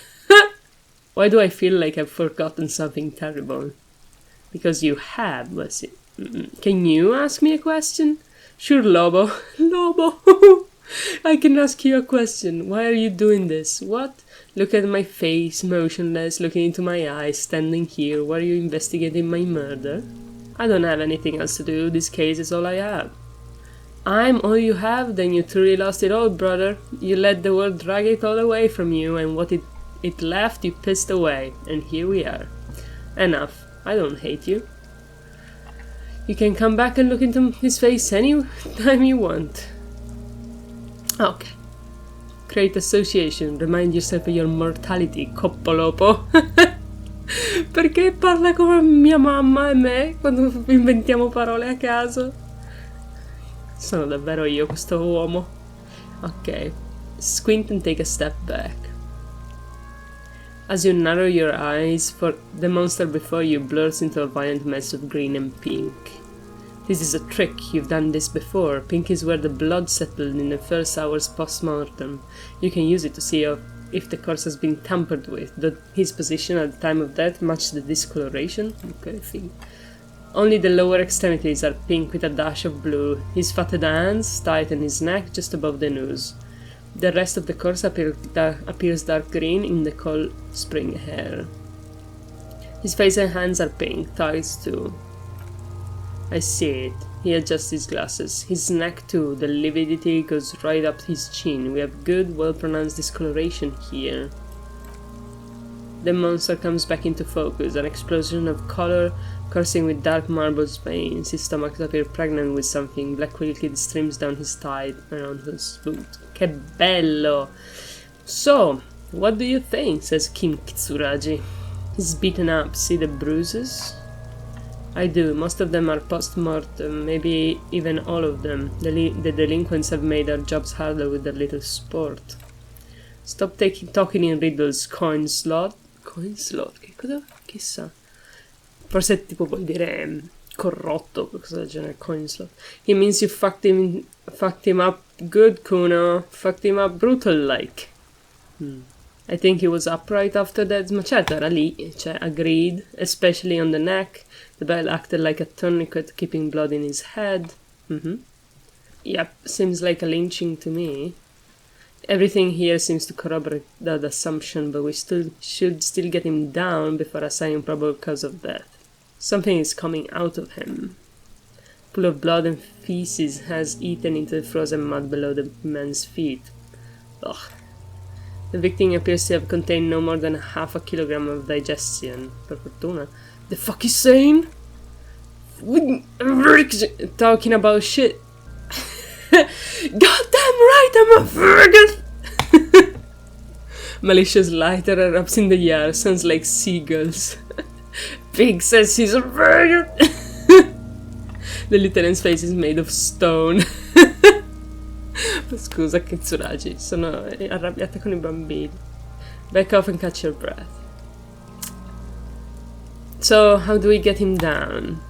Why do I feel like I've forgotten something terrible? Because you have, was it? Can you ask me a question? Sure, Lobo. Lobo! I can ask you a question. Why are you doing this? What? Look at my face, motionless, looking into my eyes, standing here. Why are you investigating my murder? I don't have anything else to do. This case is all I have. I'm all you have? Then you truly lost it all, brother. You let the world drag it all away from you, and what it left you pissed away. And here we are. Enough. I don't hate you. You can come back and look into his face any time you want. Okay. Create association. Remind yourself of your mortality, coppolopo. Perché parla come mia mamma e me quando inventiamo parole a caso? Sono davvero io questo uomo. Ok. Squint and take a step back. As you narrow your eyes, for the monster before you blurs into a violent mess of green and pink. This is a trick, you've done this before. Pink is where the blood settled in the first hours post-mortem. You can use it to see if the corpse has been tampered with. Does his position at the time of death match the discoloration? Okay, think. Only the lower extremities are pink with a dash of blue. His fatted hands tighten his neck just above the nose. The rest of the corpse appears dark green in the cold spring air. His face and hands are pink, thighs too. I see it. He adjusts his glasses. His neck too. The lividity goes right up his chin. We have good, well-pronounced discoloration here. The monster comes back into focus. An explosion of color coursing with dark marble veins. His stomach appears pregnant with something. Black liquid streams down his thigh around his boot. Che bello! So, what do you think? Says Kim Kitsuragi. He's beaten up. See the bruises? I do. Most of them are post-mortem, maybe even all of them. The delinquents have made our jobs harder with their little sport. Stop talking in riddles, coin slot. Coin slot? Che cosa? Chissà. Forse tipo vuol dire corrotto, qualcosa del genere, coin slot. He means you fucked him up good, Kuno. Fucked him up brutal-like. I think he was upright after that. Ma certo, era lì, cioè, agreed. Especially on the neck. The bell acted like a tourniquet, keeping blood in his head. Yep, seems like a lynching to me. Everything here seems to corroborate that assumption, but we should still get him down before assigning probable cause of death. Something is coming out of him. A pool of blood and feces has eaten into the frozen mud below the man's feet. Ugh. The victim appears to have contained no more than half a kilogram of digestion. Per fortuna. The fuck is saying? Talking about shit. Goddamn right, I'm a virgin! Malicious lighter erupts in the air, sounds like seagulls. Pig says he's a virgin! The lieutenant's face is made of stone. Scusa, Kitsuragi, sono arrabbiata con I bambini. Back off and catch your breath. So, how do we get him down?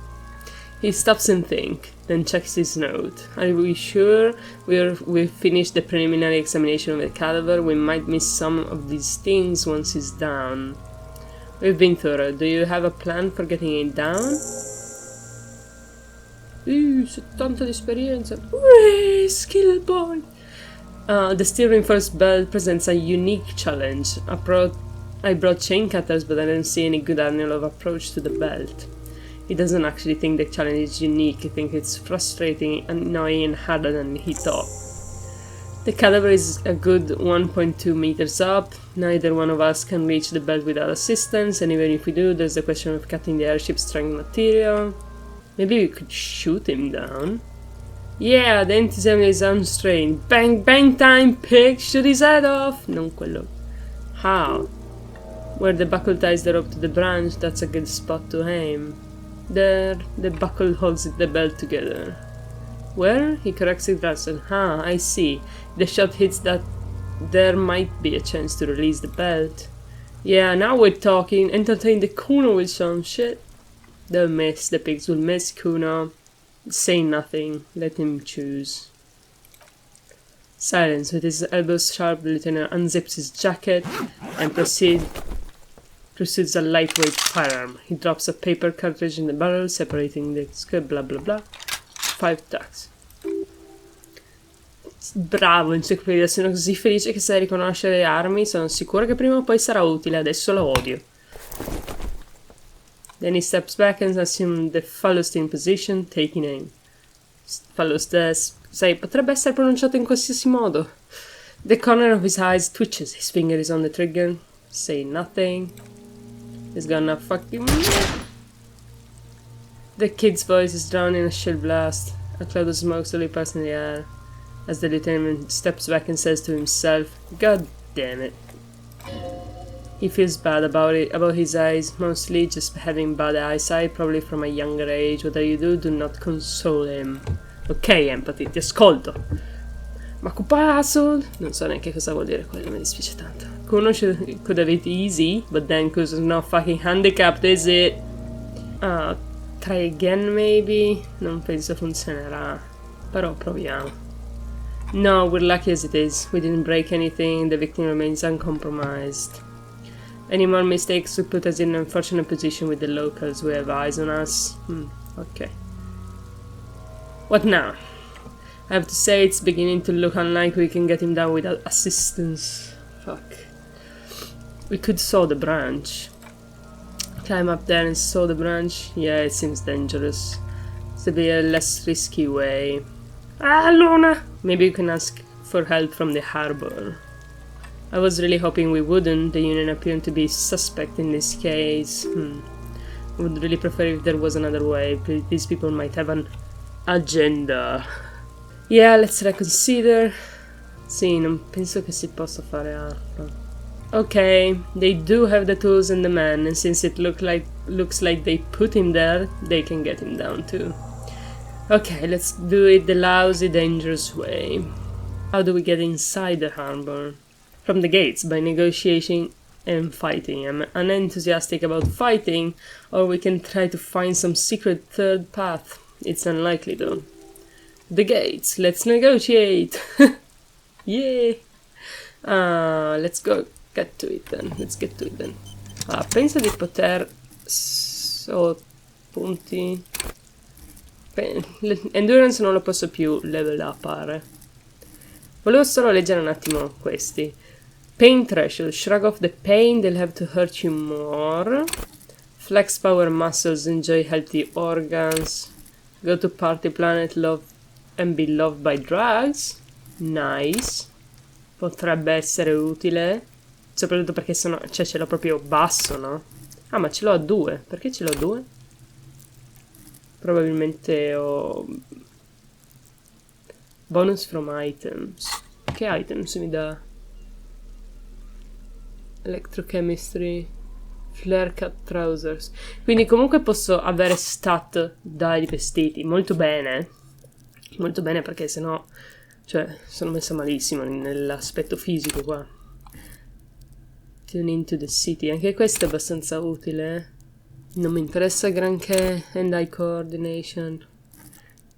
He stops and thinks, then checks his note. Are we sure we've finished the preliminary examination of the cadaver? We might miss some of these things once he's down. We've been thorough. Do you have a plan for getting it down? 70 di esperienza. Skill point! The steel reinforced belt presents a unique challenge. I brought chain cutters, but I didn't see any good angle of approach to the belt. He doesn't actually think the challenge is unique. He thinks it's frustrating, annoying, and harder than he thought. The cadaver is a good 1.2 meters up. Neither one of us can reach the belt without assistance, and even if we do, there's the question of cutting the airship's strength material. Maybe we could shoot him down. Yeah, the enthusiasm is unstrained. Bang, bang time, pig! Shoot his head off! Non quello. How? Where the buckle ties the rope to the branch, that's a good spot to aim. There, the buckle holds the belt together. Where? He corrects it Russell. Ah, I see. The shot hits that. There might be a chance to release the belt. Yeah, now we're talking. Entertain the Kuno with some shit. They'll miss. The pigs will miss Kuno. Say nothing. Let him choose. Silence. With his elbows sharp, the lieutenant unzips his jacket and proceeds a lightweight firearm. He drops a paper cartridge in the barrel, separating the scope, blah blah blah. 5 tacks. Bravo, enciclopedia, sono così felice che sai riconoscere le armi, sono sicura che prima o poi sarà utile, adesso la odio. Then he steps back and assumes the Phallus position, taking aim. Phallus death, sai, potrebbe essere pronunciato in qualsiasi modo. The corner of his eyes twitches, his finger is on the trigger. Say nothing. He's gonna fucking... The kid's voice is drowned in a shell blast. A cloud of smoke slowly passes in the air as the lieutenant steps back and says to himself, God damn it. He feels bad about it, about his eyes, mostly just having bad eyesight, probably from a younger age. Whatever you do not console him. Ok, empathy, ti ascolto. Ma puzzle? Non so neanche cosa vuol dire quello, mi dispiace tanto. Kuno could have it easy, but then Kuno's not fucking handicapped, is it? Try again maybe? Non penso funzionerà, però proviamo. No, we're lucky as it is. We didn't break anything, the victim remains uncompromised. Any more mistakes would put us in an unfortunate position with the locals who have eyes on us. Okay. What now? I have to say it's beginning to look unlikely we can get him down without assistance. Fuck. We could saw the branch. Climb up there and saw the branch? Yeah, it seems dangerous. There'll be a less risky way. Ah, Luna! Maybe you can ask for help from the harbor. I was really hoping we wouldn't. The Union appeared to be suspect in this case. I would really prefer if there was another way. These people might have an agenda. Yeah, let's reconsider. Sì, non penso che si possa fare altro. Okay, they do have the tools and the men, and since it looks like they put him there, they can get him down too. Okay, let's do it the lousy, dangerous way. How do we get inside the harbor? From the gates, by negotiating and fighting. I'm unenthusiastic about fighting, or we can try to find some secret third path. It's unlikely though. The gates, let's negotiate! Yeah! Let's go get to it then. Let's get to it then. Penso di poter... punti... Endurance non lo posso più level upare. Volevo solo leggere un attimo questi. Pain threshold. Shrug off the pain, they'll have to hurt you more. Flex power muscles, enjoy healthy organs. Go to party planet, love and be loved by drugs. Nice. Potrebbe essere utile. Soprattutto perché sono... cioè ce l'ho proprio basso, no? Ah, ma ce l'ho a 2. Perché ce l'ho a 2? Probabilmente ho... Bonus from items. Che items mi dà? Electrochemistry. Flare cut trousers. Quindi comunque posso avere stat dai vestiti. Molto bene. Molto bene perché sennò... cioè, sono messa malissimo nell'aspetto fisico qua. Tune into the city. Anche questo è abbastanza utile. Non mi interessa granché. Hand-eye coordination.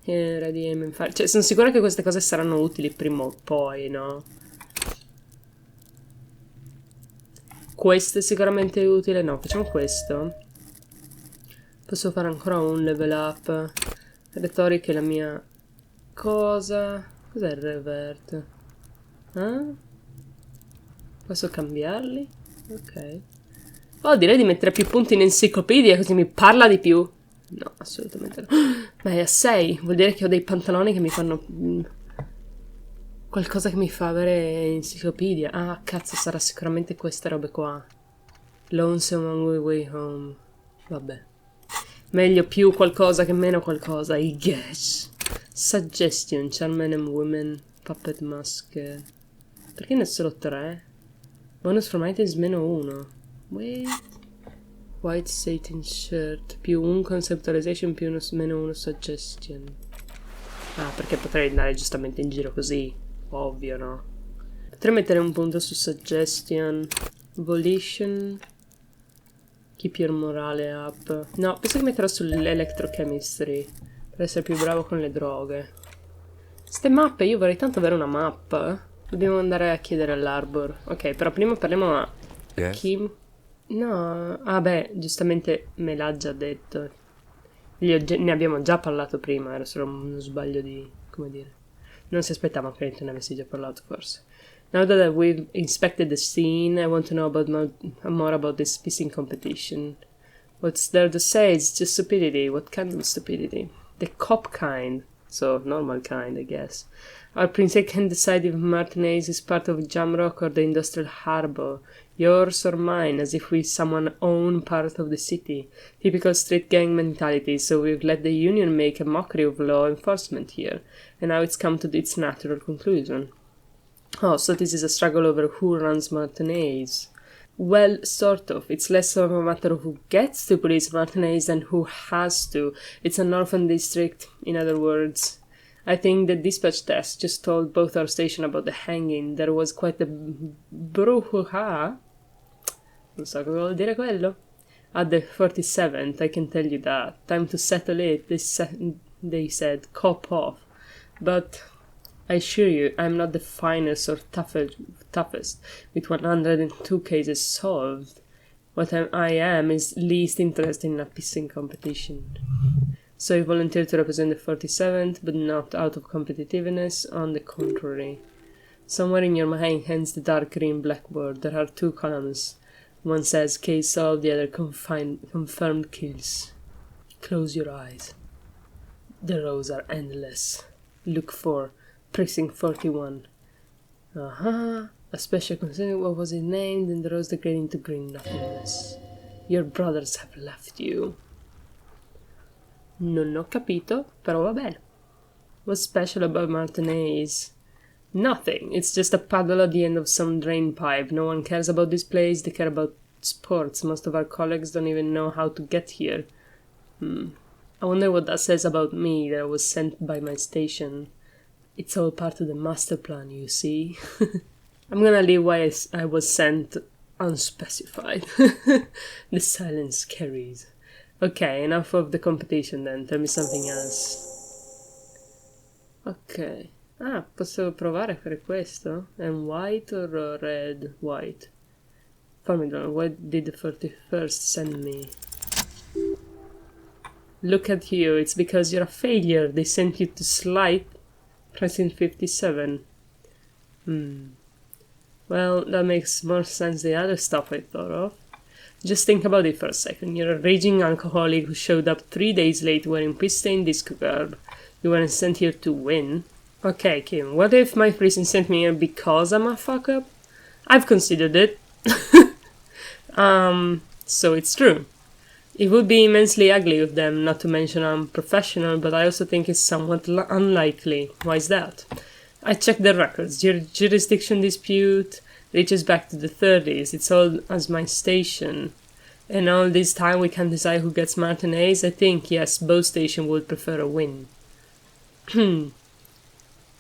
Ready aim and fire. Cioè, sono sicura che queste cose saranno utili prima o poi, no? Questo è sicuramente utile. No, facciamo questo. Posso fare ancora un level up. Rhetoric è la mia cosa. Cos'è il revert? Posso cambiarli? Ok. Oh, direi di mettere più punti in enciclopedia così mi parla di più. No, assolutamente no. Ma è a 6, vuol dire che ho dei pantaloni che mi fanno... qualcosa che mi fa avere enciclopedia. Ah, cazzo, sarà sicuramente queste robe qua. Lonesome on my way home. Vabbè. Meglio più qualcosa che meno qualcosa, I guess. Suggestion, Charm and Women, Puppet Mask. Perché ne ho solo 3? Bonus from items -1. Wait. White satin shirt, più 1 conceptualization, più -1 suggestion. Ah, perché potrei andare giustamente in giro così. Ovvio, no? Potrei mettere un punto su suggestion. Volition. Keep your morale up. No, penso che metterò sull'electrochemistry. Per essere più bravo con le droghe. Ste mappe, io vorrei tanto avere una mappa. Dobbiamo andare a chiedere all'Arbor. Ok, però prima parliamo a Kim. No, ah beh, giustamente me l'ha già detto. Ne abbiamo già parlato prima, era solo uno sbaglio di... come dire. Non si aspettava che ne avessi già parlato, forse. Now that we've inspected the scene, I want to know more about this pissing competition. What's there to say? It's just stupidity. What kind of stupidity? The cop kind. So, normal kind, I guess. Our princess can decide if Martinez is part of Jamrock or the industrial harbor. Yours or mine, as if we someone own part of the city. Typical street gang mentality, so we've let the union make a mockery of law enforcement here. And now it's come to its natural conclusion. Oh, so this is a struggle over who runs Martinez. Well, sort of. It's less of a matter of who gets to police Martinez than who has to. It's an orphan district, in other words. I think the dispatch desk just told both our station about the hanging. There was quite a brouhaha. Non so cosa vuol dire quello. At the 47th, I can tell you that. Time to settle it, they said. Cop off. But... I assure you, I'm not the finest or toughest, with 102 cases solved. What I am is least interested in a pissing competition. So I volunteer to represent the 47th, but not out of competitiveness, on the contrary. Somewhere in your mind hangs the dark green blackboard. There are 2 columns. One says case solved, the other confirmed kills. Close your eyes. The rows are endless. Look for Precinct 41. A special concern, what was it named? And the rose degrading to green nothingness. Your brothers have left you. Non ho capito, però va bene. What's special about Martinez? Nothing. It's just a paddle at the end of some drain pipe. No one cares about this place. They care about sports. Most of our colleagues don't even know how to get here. I wonder what that says about me, that I was sent by my station. It's all part of the master plan, you see. I'm gonna leave why I was sent unspecified. The silence carries. Okay, enough of the competition then. Tell me something else. Ok. Ah, posso provare a fare questo? And white or red? White. Formidable. What did the 41st send me? Look at you. It's because you're a failure. They sent you to Slight. Pressing 57. Well, that makes more sense than the other stuff I thought of. Just think about it for a second. You're a raging alcoholic who showed up 3 days late wearing piss-stained disco garb. You weren't sent here to win. Okay, Kim, what if my prison sent me here because I'm a fuck-up? I've considered it. So it's true. It would be immensely ugly of them, not to mention unprofessional, but I also think it's somewhat unlikely. Why is that? I checked the records. Jurisdiction dispute reaches back to the 30s. It's all as my station. And all this time we can't decide who gets Martinez. I think, yes, both stations would prefer a win. Do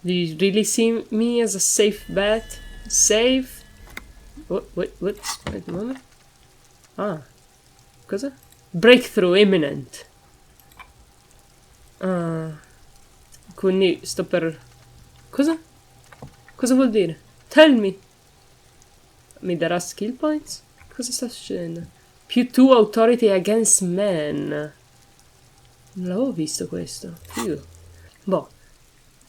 you really see me as a safe bet? Safe? Wait a moment. Ah. Cosa? Breakthrough imminent. Quindi sto per... Cosa? Cosa vuol dire? Tell me. Mi darà skill points? Cosa sta succedendo? Più 2 authority against men. Non l'avevo visto questo. Figo. Boh.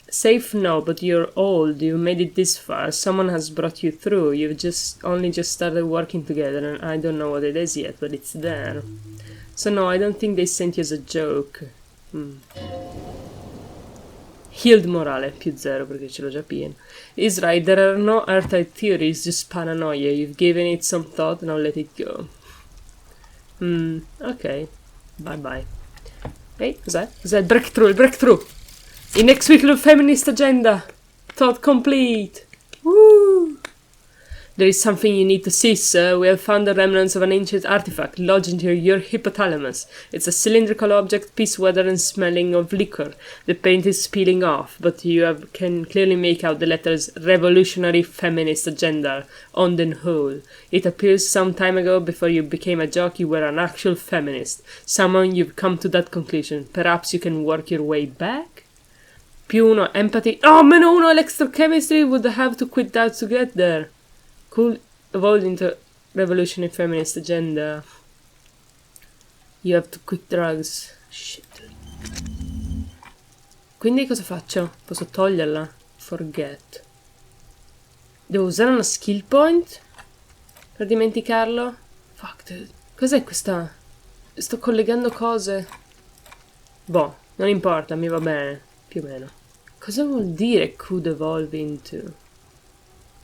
Safe no, but you're old. You made it this far. Someone has brought you through. You've only just started working together and I don't know what it is yet, but it's there. So no, I don't think they sent you as a joke. Healed morale, più 0 perché ce l'ho già pieno. Is right, there are no earthly theories, just paranoia. You've given it some thought, now let it go. Ok. Bye bye. Ehi, cos'è? Cos'è il breakthrough? Il breakthrough! In next week of feminist agenda! Thought complete! Woo! There is something you need to see, sir. We have found the remnants of an ancient artifact lodged into your hypothalamus. It's a cylindrical object, piece weathered and smelling of liquor. The paint is peeling off, but you can clearly make out the letters Revolutionary Feminist Agenda on the whole. It appears some time ago, before you became a jock, you were an actual feminist. Somehow you've come to that conclusion. Perhaps you can work your way back? +1 empathy. Oh, -1 electrochemistry. Would have to quit that to get there. Cool, evolved into revolutionary feminist agenda. You have to quit drugs. Shit. Quindi cosa faccio? Posso toglierla? Forget. Devo usare una skill point? Per dimenticarlo? Fuck, dude. Cos'è questa? Sto collegando cose. Boh, non importa, mi va bene. Più o meno. Cosa vuol dire could evolve into?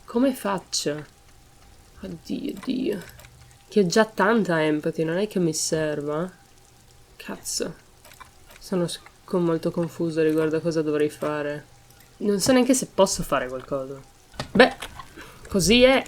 Come faccio? Oddio, Dio. Che ho già tanta empathy, non è che mi serva? Cazzo. Sono molto confuso riguardo a cosa dovrei fare. Non so neanche se posso fare qualcosa. Beh, così è.